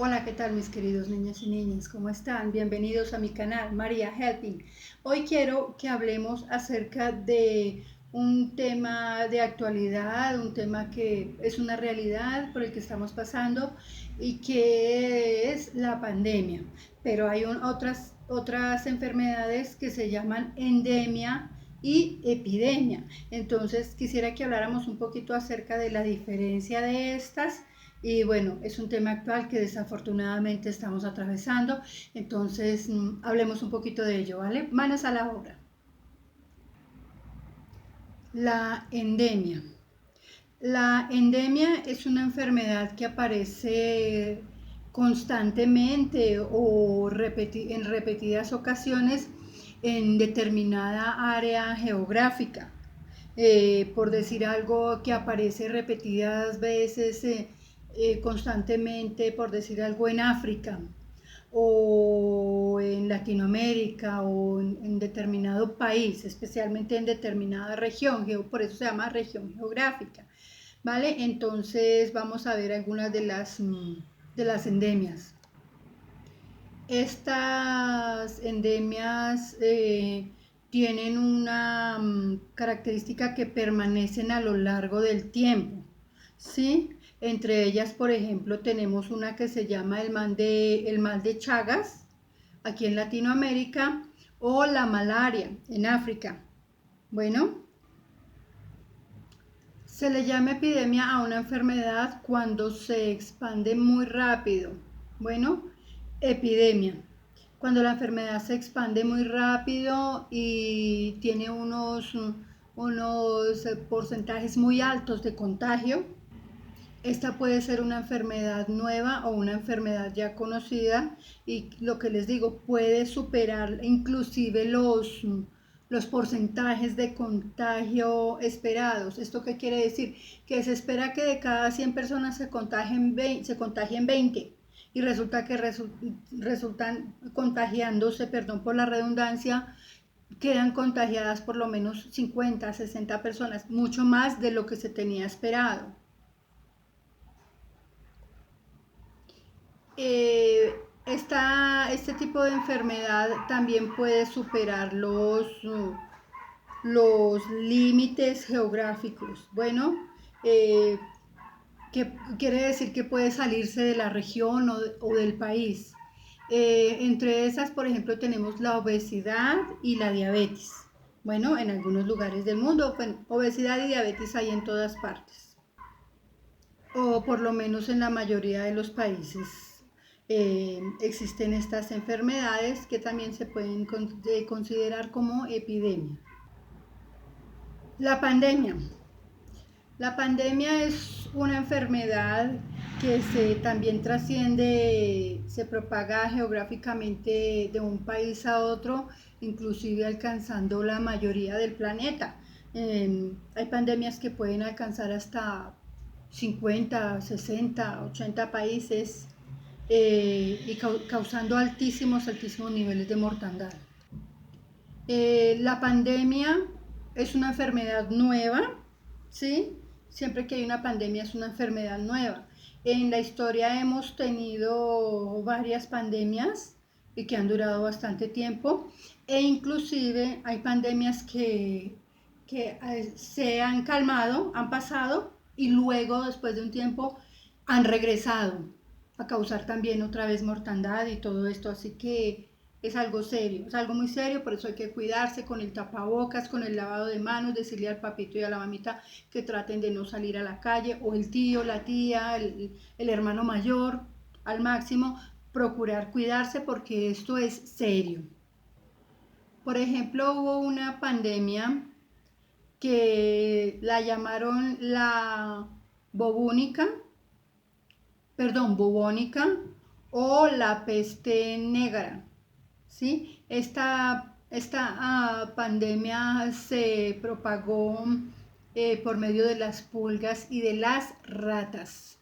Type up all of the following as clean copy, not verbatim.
Hola, ¿qué tal mis queridos niños y niñas? ¿Cómo están? Bienvenidos a mi canal María Helping. Hoy quiero que hablemos acerca de un tema de actualidad, un tema que es una realidad por el que estamos pasando y que es la pandemia. Pero hay otras enfermedades que se llaman endemia y epidemia. Entonces quisiera que habláramos un poquito acerca de la diferencia de estas y bueno, es un tema actual que desafortunadamente estamos atravesando, entonces hablemos un poquito de ello, ¿vale? Manos a la obra. La endemia. La endemia es una enfermedad que aparece constantemente o en repetidas ocasiones en determinada área geográfica. Por decir algo que aparece repetidas veces constantemente, por decir algo, en África o en Latinoamérica o en determinado país, especialmente en determinada región, por eso se llama región geográfica, ¿vale? Entonces vamos a ver algunas de las endemias. Estas endemias tienen una característica que permanecen a lo largo del tiempo, ¿sí? Entre ellas, por ejemplo, tenemos una que se llama el mal de Chagas, aquí en Latinoamérica, o la malaria en África. Bueno, se le llama epidemia a una enfermedad cuando se expande muy rápido. Bueno, epidemia. Cuando la enfermedad se expande muy rápido y tiene unos porcentajes muy altos de contagio, esta puede ser una enfermedad nueva o una enfermedad ya conocida y lo que les digo, puede superar inclusive los porcentajes de contagio esperados. ¿Esto qué quiere decir? Que se espera que de cada 100 personas se contagien 20 y resulta que resultan contagiándose, perdón por la redundancia, quedan contagiadas por lo menos 50, 60 personas, mucho más de lo que se tenía esperado. eh, este tipo de enfermedad también puede superar los límites geográficos. Bueno, eh, que quiere decir que puede salirse de la región o del país. Entre esas, por ejemplo, tenemos la obesidad y la diabetes. Bueno, en algunos lugares del mundo, bueno, obesidad y diabetes hay en todas partes, o por lo menos en la mayoría de los países existen estas enfermedades que también se pueden considerar como epidemia. La pandemia. La pandemia es una enfermedad que también trasciende, se propaga geográficamente de un país a otro, inclusive alcanzando la mayoría del planeta. Hay pandemias que pueden alcanzar hasta 50, 60, 80 países y causando altísimos niveles de mortandad. La pandemia es una enfermedad nueva, ¿sí? Siempre que hay una pandemia es una enfermedad nueva. En la historia hemos tenido varias pandemias y que han durado bastante tiempo e inclusive hay pandemias que se han calmado, han pasado y luego después de un tiempo han regresado a causar también otra vez mortandad y todo esto, así que es algo serio, es algo muy serio, por eso hay que cuidarse con el tapabocas, con el lavado de manos, decirle al papito y a la mamita que traten de no salir a la calle, o el tío, la tía, el hermano mayor, al máximo, procurar cuidarse porque esto es serio. Por ejemplo, hubo una pandemia que la llamaron la bobúnica, bubónica o la peste negra. ¿Sí? Esta pandemia se propagó por medio de las pulgas y de las ratas.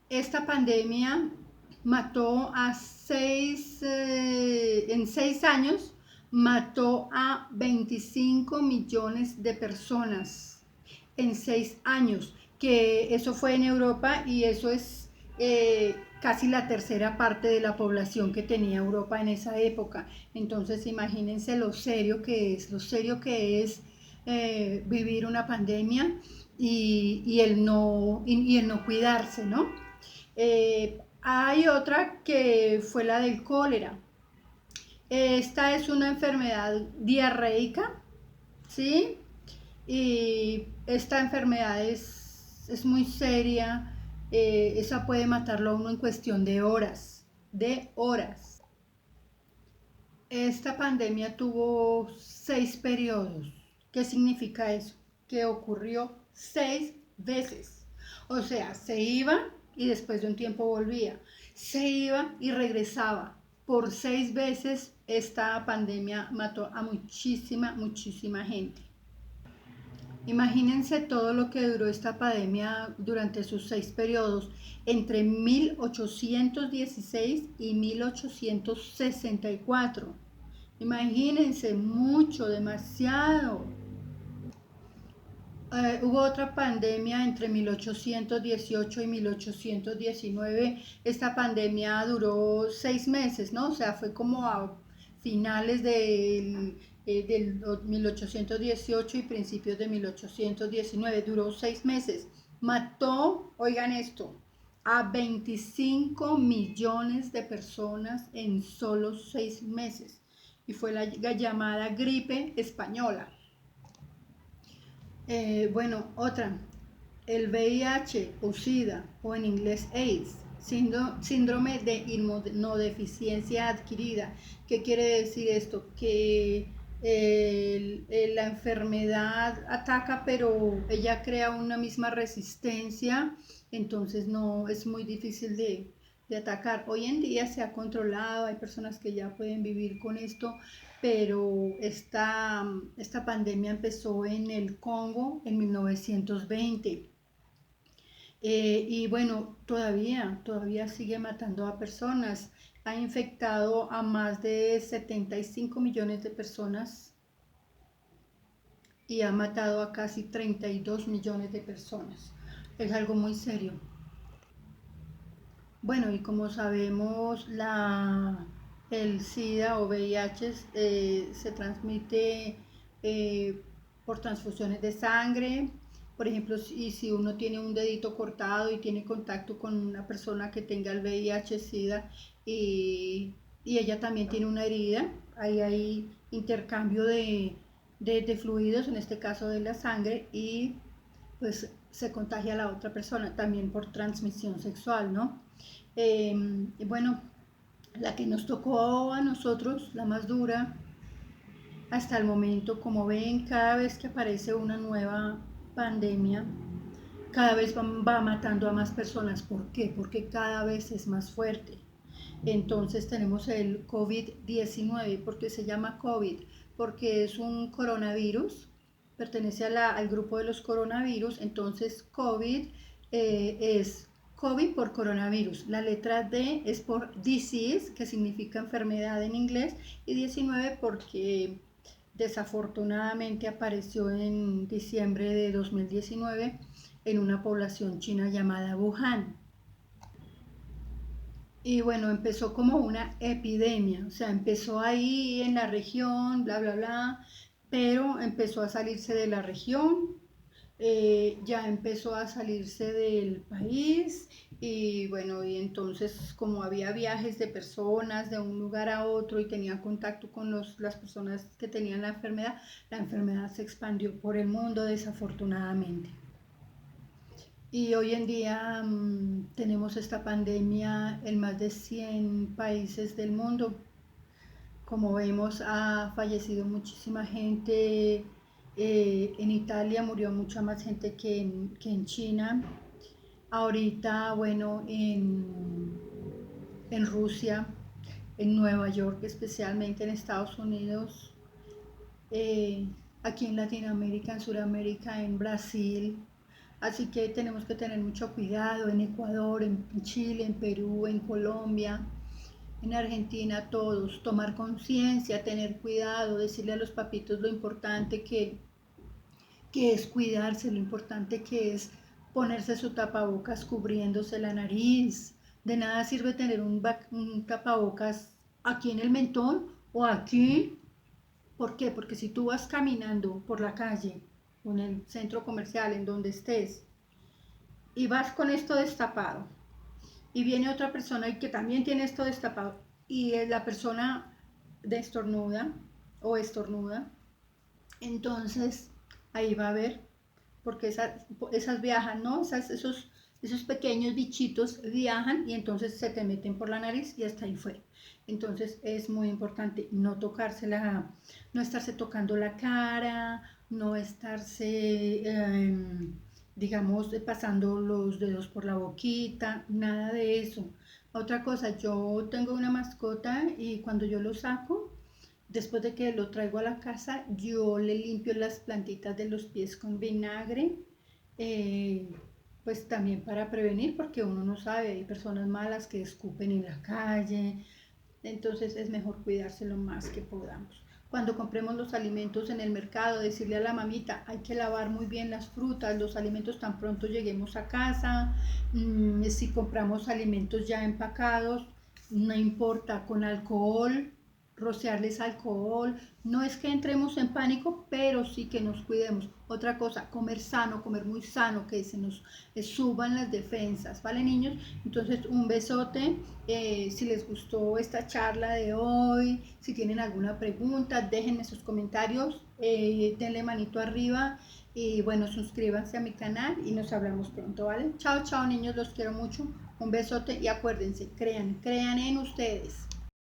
Esta pandemia mató en 6 años, mató a 25 millones de personas en 6 años, que eso fue en Europa y eso es casi la tercera parte de la población que tenía Europa en esa época. Entonces imagínense lo serio que es vivir una pandemia y el no cuidarse, ¿no? Hay otra que fue la del cólera. Esta es una enfermedad diarreica, ¿sí? Y esta enfermedad es muy seria, esa puede matarlo a uno en cuestión de horas, de horas. Esta pandemia tuvo 6 periodos. ¿Qué significa eso? Que ocurrió 6 veces. O sea, se iba y después de un tiempo volvía. Se iba y regresaba. Por 6 veces esta pandemia mató a muchísima, muchísima gente. Imagínense todo lo que duró esta pandemia durante sus 6 periodos, entre 1816 y 1864. Imagínense, mucho, demasiado. Hubo otra pandemia entre 1818 y 1819. Esta pandemia duró 6 meses, ¿no? O sea, fue como a finales del 1818 y principios de 1819. Duró 6 meses. Mató, oigan esto, a 25 millones de personas en solo 6 meses. Y fue la llamada gripe española. Bueno, otra, el VIH o SIDA o en inglés AIDS, síndrome de inmunodeficiencia adquirida. ¿Qué quiere decir esto? Que la enfermedad ataca, pero ella crea una misma resistencia, entonces no es muy difícil de atacar. Hoy en día se ha controlado, hay personas que ya pueden vivir con esto, pero esta pandemia empezó en el Congo en 1920. Y bueno, todavía sigue matando a personas. Ha infectado a más de 75 millones de personas y ha matado a casi 32 millones de personas. Es algo muy serio. Bueno, y como sabemos, el SIDA o VIH se transmite eh, por transfusiones de sangre. Por ejemplo, si uno tiene un dedito cortado y tiene contacto con una persona que tenga el VIH-SIDA y ella también tiene una herida, ahí hay intercambio de fluidos, en este caso de la sangre, y pues se contagia a la otra persona, también por transmisión sexual, ¿no? Bueno, la que nos tocó a nosotros, la más dura, hasta el momento, como ven, cada vez que aparece una nueva pandemia, cada vez va matando a más personas. ¿Por qué? Porque cada vez es más fuerte. Entonces tenemos el COVID-19. ¿Por qué se llama COVID? Porque es un coronavirus, pertenece al grupo de los coronavirus. Entonces COVID es COVID por coronavirus. La letra D es por disease, que significa enfermedad en inglés, y 19 porque desafortunadamente apareció en diciembre de 2019 en una población china llamada Wuhan. Y bueno, empezó como una epidemia, o sea, empezó ahí en la región, bla, bla, bla, pero empezó a salirse de la región, ya empezó a salirse del país y bueno, y entonces como había viajes de personas de un lugar a otro y tenía contacto con las personas que tenían la enfermedad se expandió por el mundo desafortunadamente. Y hoy en día tenemos esta pandemia en más de 100 países del mundo. Como vemos, ha fallecido muchísima gente. En Italia murió mucha más gente que en China. Ahorita, bueno, en Rusia, en Nueva York, especialmente en Estados Unidos, eh, aquí en Latinoamérica, en Sudamérica, en Brasil. Así que tenemos que tener mucho cuidado en Ecuador, en Chile, en Perú, en Colombia, en Argentina, todos, tomar conciencia, tener cuidado, decirle a los papitos lo importante que es cuidarse, lo importante que es ponerse su tapabocas cubriéndose la nariz. De nada sirve tener un tapabocas aquí en el mentón o aquí. ¿Por qué? Porque si tú vas caminando por la calle o en el centro comercial, en donde estés, y vas con esto destapado, y viene otra persona y que también tiene esto destapado, y la persona destornuda o estornuda, entonces ahí va a haber, porque esas viajan, ¿no? Esos pequeños bichitos viajan y entonces se te meten por la nariz y hasta ahí fue. Entonces es muy importante no tocársela, no estarse tocando la cara, no estarse, digamos, pasando los dedos por la boquita, nada de eso. Otra cosa, yo tengo una mascota y cuando yo lo saco, después de que lo traigo a la casa, yo le limpio las plantitas de los pies con vinagre, eh, pues también para prevenir, porque uno no sabe, hay personas malas que escupen en la calle, entonces es mejor cuidarse lo más que podamos. Cuando compremos los alimentos en el mercado, decirle a la mamita, hay que lavar muy bien las frutas, los alimentos tan pronto lleguemos a casa. Si compramos alimentos ya empacados, no importa, con alcohol, rociarles alcohol. No es que entremos en pánico, pero sí que nos cuidemos. Otra cosa, comer sano, comer muy sano, que se nos suban las defensas, ¿vale, niños? Entonces, un besote. Si les gustó esta charla de hoy, si tienen alguna pregunta, déjenme sus comentarios, denle manito arriba y bueno, suscríbanse a mi canal y nos hablamos pronto, ¿vale? Chao, chao, niños, los quiero mucho. Un besote y acuérdense, crean en ustedes.